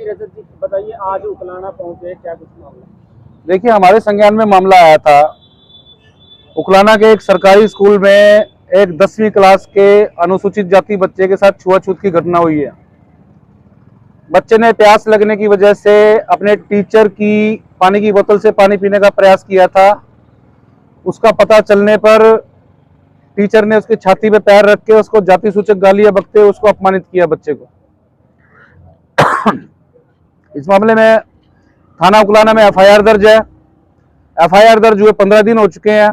जी रजत जी बताइए, आज उकलाना पहुंचे, क्या कुछ मामला? देखिए, हमारे संज्ञान में मामला आया था। उकलाना के एक सरकारी स्कूल में एक 10वीं क्लास के अनुसूचित जाति बच्चे के साथ छुआछूत की घटना हुई है। बच्चे ने प्यास लगने की वजह से अपने टीचर की पानी की बोतल से पानी पीने का प्रयास किया था। उसका पता चलने पर टीचर ने उसकी छाती पे पैर रख के उसको जाति सूचक गालियां बकते हुए उसको अपमानित किया बच्चे को। इस मामले में थाना उकलाना में एफआईआर दर्ज है। एफआईआर दर्ज हुए 15 दिन हो चुके हैं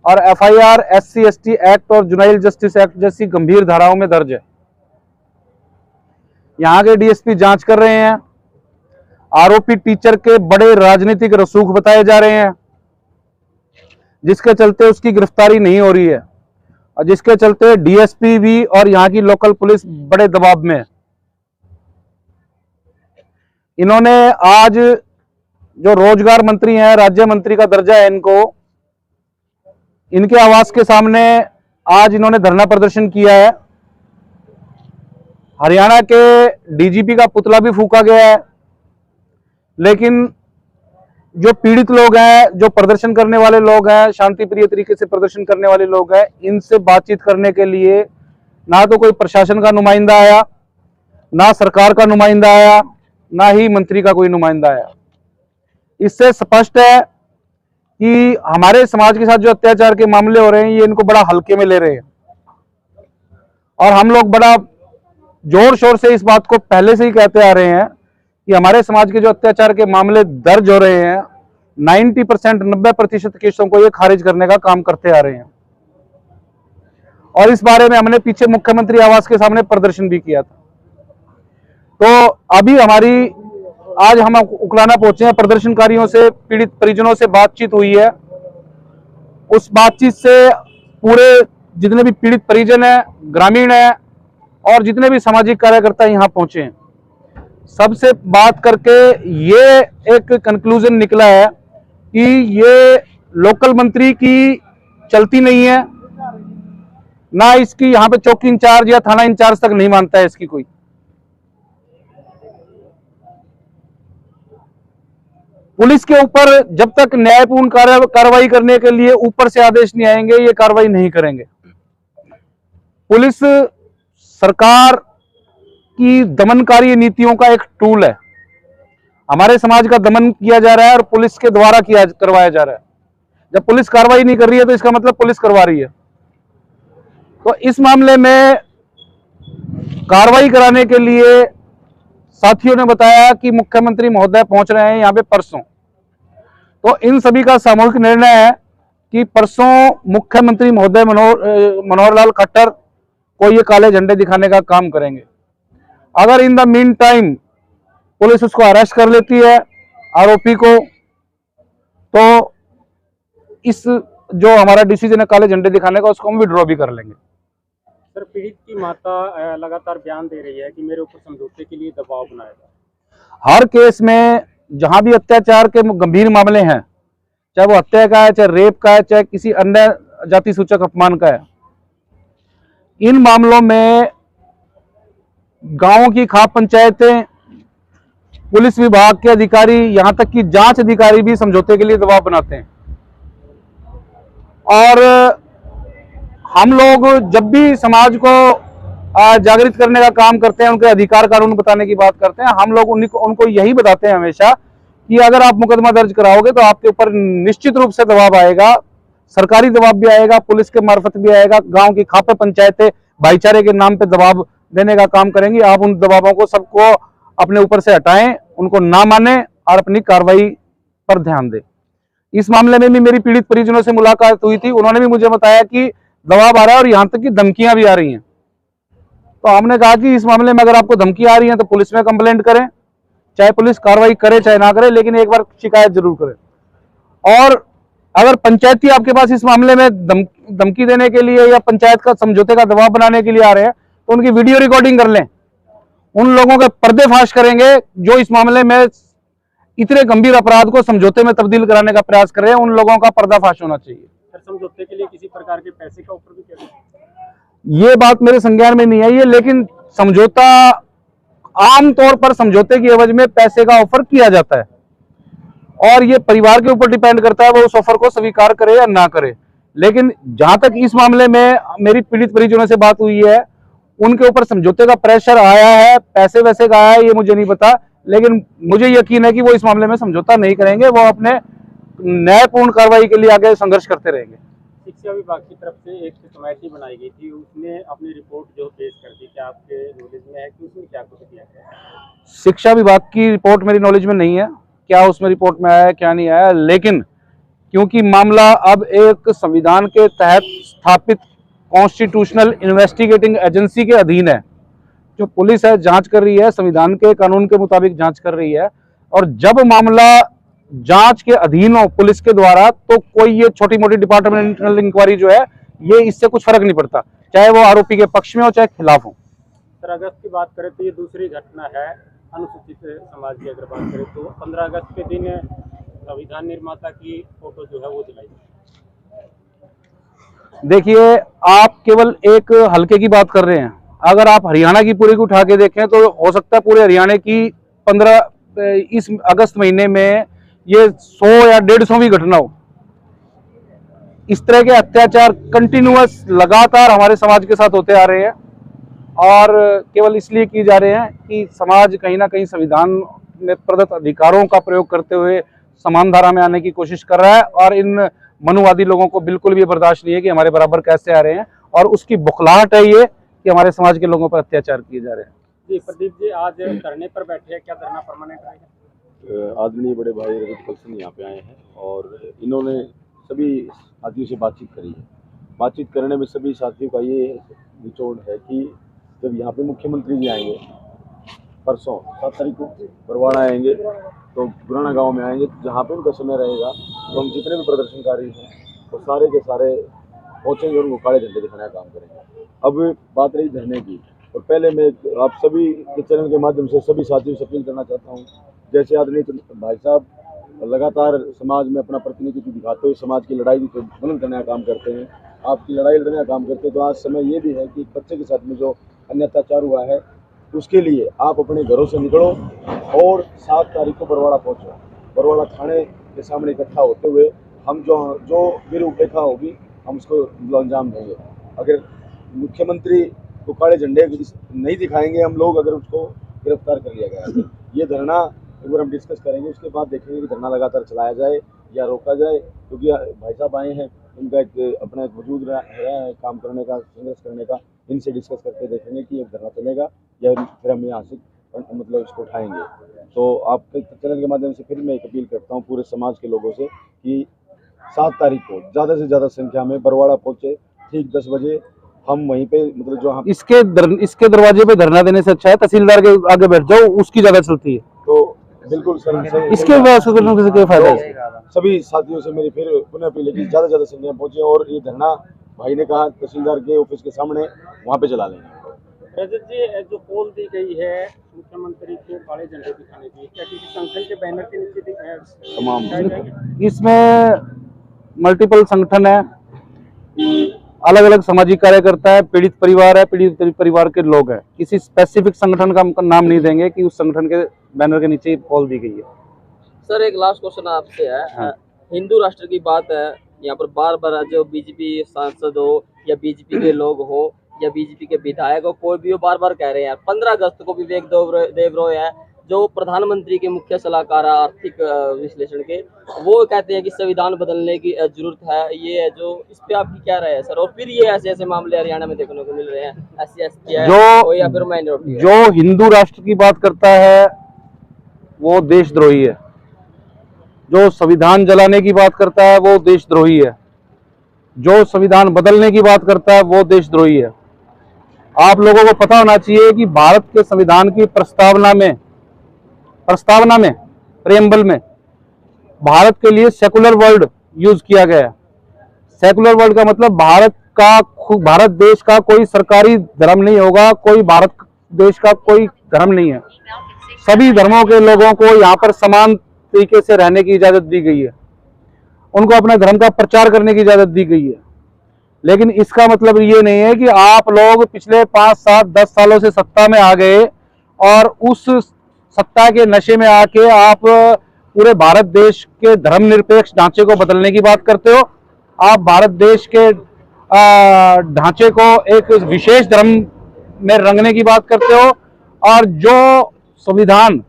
और एफआईआर SC/ST एक्ट और जुनाइल जस्टिस एक्ट जैसी गंभीर धाराओं में दर्ज है। यहां के डीएसपी जांच कर रहे हैं। आरोपी टीचर के बड़े राजनीतिक रसूख बताए जा रहे हैं, जिसके चलते उसकी गिरफ्तारी नहीं हो रही है और जिसके चलते डीएसपी भी और यहां की लोकल पुलिस बड़े दबाव में है। इन्होंने आज जो रोजगार मंत्री हैं, राज्य मंत्री का दर्जा है इनको, इनके आवास के सामने आज इन्होंने धरना प्रदर्शन किया है। हरियाणा के डीजीपी का पुतला भी फूंका गया है, लेकिन जो पीड़ित लोग हैं, जो प्रदर्शन करने वाले लोग हैं, शांति प्रिय तरीके से प्रदर्शन करने वाले लोग हैं, इनसे बातचीत करने के लिए ना तो कोई प्रशासन का नुमाइंदा आया, ना सरकार का नुमाइंदा आया, ना ही मंत्री का कोई नुमाइंदा आया। इससे स्पष्ट है कि हमारे समाज के साथ जो अत्याचार के मामले हो रहे हैं, ये इनको बड़ा हल्के में ले रहे हैं और हम लोग बड़ा जोर शोर से इस बात को पहले से ही कहते आ रहे हैं कि हमारे समाज के जो अत्याचार के मामले दर्ज हो रहे हैं, 90% केसों को ये खारिज करने का काम करते आ रहे हैं। और इस बारे में हमने पीछे मुख्यमंत्री आवास के सामने प्रदर्शन भी किया था। तो अभी आज हम उकलाना पहुंचे हैं। प्रदर्शनकारियों से, पीड़ित परिजनों से बातचीत हुई है। उस बातचीत से पूरे जितने भी पीड़ित परिजन हैं, ग्रामीण हैं और जितने भी सामाजिक कार्यकर्ता यहां पहुंचे हैं, सबसे बात करके ये एक कंक्लूजन निकला है कि ये लोकल मंत्री की चलती नहीं है, ना इसकी यहां पे चौकी इंचार्ज या थाना इंचार्ज तक नहीं मानता है इसकी कोई। पुलिस के ऊपर जब तक न्यायपूर्ण कार्रवाई करने के लिए ऊपर से आदेश नहीं आएंगे, ये कार्रवाई नहीं करेंगे। पुलिस सरकार की दमनकारी नीतियों का एक टूल है। हमारे समाज का दमन किया जा रहा है और पुलिस के द्वारा करवाया जा रहा है। जब पुलिस कार्रवाई नहीं कर रही है तो इसका मतलब पुलिस करवा रही है। तो इस मामले में कार्रवाई कराने के लिए साथियों ने बताया कि मुख्यमंत्री महोदय पहुंच रहे हैं यहां पे परसों। तो इन सभी का सामूहिक निर्णय है कि परसों मुख्यमंत्री महोदय मनोहर लाल खट्टर को ये काले झंडे दिखाने का काम करेंगे। अगर in the mean time police उसको अरेस्ट कर लेती है, आरोपी को, तो इस जो हमारा डिसीजन है काले झंडे दिखाने का, उसको हम विड्रॉ भी कर लेंगे। सर, पीड़ित की माता लगातार बयान दे रही है कि मेरे ऊपर समझौते के लिए दबाव बनाएगा। हर केस में जहां भी अत्याचार के गंभीर मामले हैं, चाहे वो हत्या का है, चाहे रेप का है, चाहे किसी अन्य जाति सूचक अपमान का है, इन मामलों में गांवों की खाप पंचायतें, पुलिस विभाग के अधिकारी, यहां तक कि जांच अधिकारी भी समझौते के लिए दबाव बनाते हैं। और हम लोग जब भी समाज को जागृत करने का काम करते हैं, उनके अधिकार कानून बताने की बात करते हैं, हम लोग उनको यही बताते हैं हमेशा कि अगर आप मुकदमा दर्ज कराओगे तो आपके ऊपर निश्चित रूप से दबाव आएगा, सरकारी दबाव भी आएगा, पुलिस के मार्फत भी आएगा। गांव की खापे पंचायतें भाईचारे के नाम पे दबाव देने का काम करेंगी। आप उन दबावों को सबको अपने ऊपर से हटाएं, उनको ना माने और अपनी कार्रवाई पर ध्यान दें। इस मामले में भी मेरी पीड़ित परिजनों से मुलाकात हुई थी। उन्होंने भी मुझे बताया कि दबाव आ रहा है और यहां तक कि धमकियां भी आ रही हैं। तो हमने कहा कि इस मामले में अगर आपको धमकी आ रही है तो पुलिस में कंप्लेंट करें, चाहे पुलिस कार्रवाई करे चाहे ना करे, लेकिन एक बार शिकायत जरूर करें। और अगर पंचायती आपके पास इस मामले में धमकी देने के लिए या पंचायत का समझौते का दबाव बनाने के लिए आ रहे हैं, तो उनकी वीडियो रिकॉर्डिंग कर लें। उन लोगों के पर्देफाश करेंगे जो इस मामले में इतने गंभीर अपराध को समझौते में तब्दील कराने का प्रयास कर रहे हैं। उन लोगों का पर्दाफाश होना चाहिए। समझौते के लिए किसी प्रकार के पैसे का ऑफर भी किया? ये बात मेरे संज्ञान में नहीं आई है, लेकिन समझौता आम तौर पर समझौते की एवज में पैसे का ऑफर किया जाता है और ये परिवार के ऊपर डिपेंड करता है वो उस ऑफर को स्वीकार करे या ना करे। लेकिन जहां तक इस मामले में मेरी पीड़ित परिजनों से बात हुई है, उनके ऊपर समझौते का प्रेशर आया है, पैसे वैसे का आया है ये मुझे नहीं पता, लेकिन मुझे यकीन है कि वो इस मामले में समझौता नहीं करेंगे, वो अपने न्यायपूर्ण कार्रवाई के लिए आगे संघर्ष करते रहेंगे। शिक्षा विभाग की तरफ से एक कमेटी बनाई गई थी, उसने अपनी रिपोर्ट जो पेश कर दी, क्या आपके नॉलेज में है कि उसमें क्या कुछ किया गया है? शिक्षा विभाग की रिपोर्ट मेरी नॉलेज में नहीं है, क्या उसमें रिपोर्ट में आया है क्या नहीं आया, लेकिन क्योंकि मामला अब एक संविधान के तहत स्थापित कॉन्स्टिट्यूशनल इन्वेस्टिगेटिंग एजेंसी के अधीन है, जो पुलिस है जांच कर रही है, संविधान के कानून के मुताबिक जांच कर रही है, और जब मामला जांच के अधीन हो पुलिस के द्वारा तो कोई ये छोटी मोटी डिपार्टमेंटल इंक्वायरी जो है ये इससे कुछ फर्क नहीं पड़ता, चाहे वो आरोपी के पक्ष में हो चाहे खिलाफ हो। सर, अगस्त की बात करें तो ये दूसरी घटना है अनुसूचित समाज की। अगर बात करें तो 15 अगस्त के दिन संविधान निर्माता की फोटो जो है वो जलाई। देखिए, आप केवल एक हल्के की बात कर रहे हैं, अगर आप हरियाणा की पूरी को उठा के देखें तो हो सकता है पूरे हरियाणा की 15 इस अगस्त महीने में ये 100 या 150वीं घटना हो। इस तरह के अत्याचार कंटिन्यूअस लगातार हमारे समाज के साथ होते आ रहे हैं और केवल इसलिए किए जा रहे हैं कि समाज कहीं ना कहीं संविधान में प्रदत्त अधिकारों का प्रयोग करते हुए समान धारा में आने की कोशिश कर रहा है, और इन मनुवादी लोगों को बिल्कुल भी बर्दाश्त नहीं है कि हमारे बराबर कैसे आ रहे हैं, और उसकी बुखलाहट है ये कि हमारे समाज के लोगों पर अत्याचार किए जा रहे हैं। जी प्रदीप जी, आज धरने पर बैठे हैं, क्या धरना परमानेंट रहेगा? आदरणीय बड़े भाई रजत कलसन यहाँ पे आए हैं और इन्होंने सभी साथियों से बातचीत करी है। बातचीत करने में सभी साथियों का ये निचोड़ है कि जब यहाँ पे मुख्यमंत्री जी आएंगे परसों 7 तारीख को बरवाड़ा आएंगे तो पुराना गांव में आएंगे, जहाँ पे उनका समय रहेगा तो हम जितने भी प्रदर्शनकारी हैं वो सारे के सारे पहुँचेंगे और उनको काले झंडे दिखाने का काम करेंगे। अब बात रही धरने की, और पहले मैं आप सभी के चैनल के माध्यम से सभी साथियों से अपील करना चाहता हूँ, जैसे आदरणीय भाई साहब लगातार समाज में अपना प्रतिनिधित्व दिखाते हुए समाज की लड़ाई को बुलंद करने का काम करते हैं, आपकी लड़ाई लड़ने का काम करते हैं, तो आज समय ये भी है कि बच्चे के साथ में जो अन्य अत्याचार हुआ है उसके लिए आप अपने घरों से निकलो और 7 तारीख को बरवाड़ा पहुँचो। बरवाड़ा थाने के सामने इकट्ठा होते हुए हम जो भी रूपरेखा होगी हम उसको अंजाम देंगे। अगर मुख्यमंत्री को काले झंडे नहीं दिखाएंगे हम लोग, अगर उसको गिरफ्तार कर लिया गया, ये धरना एक बार हम डिस्कस करेंगे, उसके बाद देखेंगे कि धरना लगातार चलाया जाए या रोका जाए, क्योंकि भाई साहब आए हैं, उनका एक अपना एक वजूद है काम करने का, संघर्ष करने का, इनसे डिस्कस करके देखेंगे कि एक धरना चलेगा या फिर हम यहाँ से मतलब इसको उठाएंगे। तो आपके चैनल के माध्यम से फिर मैं एक अपील करता हूँ पूरे समाज के लोगों से कि 7 तारीख को ज़्यादा से ज़्यादा संख्या में बरवाड़ा पहुँचे, ठीक 10 बजे हम वहीं पे मतलब जो हम इसके दरवाजे पे धरना देने से अच्छा है तहसीलदार के आगे बैठ जाओ, उसकी ज़्यादा चलती है। तो बिल्कुल सर, इसके क्या फायदा है? सभी साथियों से मेरी फिर पुनः अपील है कि ज़्यादा से ज़्यादा संख्या पहुँचे और ये धरना भाई ने कहा तहसीलदार के ऑफिस के सामने वहाँ पे चला लेंगे। रजत जी, जो पोल दी गई है मुख्यमंत्री को काले झंडे दिखाने की, क्या किसी संगठन के बैनर के नीचे तमाम इसमें मल्टीपल संगठन है, अलग अलग सामाजिक कार्यकर्ता है, पीड़ित परिवार है, पीड़ित परिवार के लोग हैं, किसी स्पेसिफिक संगठन का नाम नहीं देंगे कि उस संगठन के बैनर के नीचे पोल दी गई है। सर, एक लास्ट क्वेश्चन आपसे है। हाँ। हिंदू राष्ट्र की बात है, यहाँ पर बार बार जो बीजेपी सांसद हो या बीजेपी के लोग हो या बीजेपी के विधायक हो, कोई भी हो, बार बार कह रहे हैं। 15 अगस्त को विवेक देबरॉय है जो प्रधानमंत्री के मुख्य सलाहकार आर्थिक विश्लेषण के, वो कहते हैं कि संविधान बदलने की जरूरत है। ये है जो इस पे आपकी क्या राय है सर? और फिर ये ऐसे ऐसे मामले हरियाणा में देखने को मिल रहे हैं, SC/ST है या फिर माइनॉरिटी है। जो हिंदू राष्ट्र की बात करता है वो देशद्रोही है, जो संविधान जलाने की बात करता है वो देशद्रोही है, जो संविधान बदलने की बात करता है वो देशद्रोही है। आप लोगों को पता होना चाहिए कि भारत के संविधान की प्रस्तावना में प्रेम्बल में भारत के लिए सेकुलर वर्ड यूज किया गया है। सेकुलर वर्ड का मतलब भारत देश का कोई सरकारी धर्म नहीं होगा, कोई भारत देश का कोई धर्म नहीं है। सभी धर्मों के लोगों को यहाँ पर समान तरीके से रहने की इजाजत दी गई है, उनको अपने धर्म का प्रचार करने की इजाजत दी गई है। लेकिन इसका मतलब ये नहीं है कि आप लोग पिछले 5, 7, 10 सालों से सत्ता में आ गए और उस सत्ता के नशे में आके आप पूरे भारत देश के धर्मनिरपेक्ष ढांचे को बदलने की बात करते हो। आप भारत देश के ढांचे को एक विशेष धर्म में रंगने की बात करते हो, और जो संविधान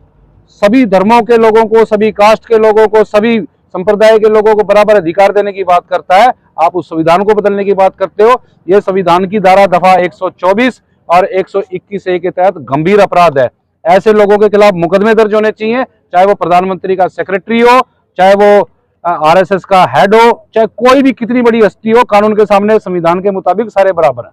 सभी धर्मों के लोगों को, सभी कास्ट के लोगों को, सभी संप्रदाय के लोगों को बराबर अधिकार देने की बात करता है, आप उस संविधान को बदलने की बात करते हो। यह संविधान की धारा दफा 124 और 121A के तहत गंभीर अपराध है। ऐसे लोगों के खिलाफ मुकदमे दर्ज होने चाहिए, चाहे वो प्रधानमंत्री का सेक्रेटरी हो, चाहे वो आरएसएस का हेड हो, चाहे कोई भी कितनी बड़ी हस्ती हो, कानून के सामने संविधान के मुताबिक सारे बराबर हैं।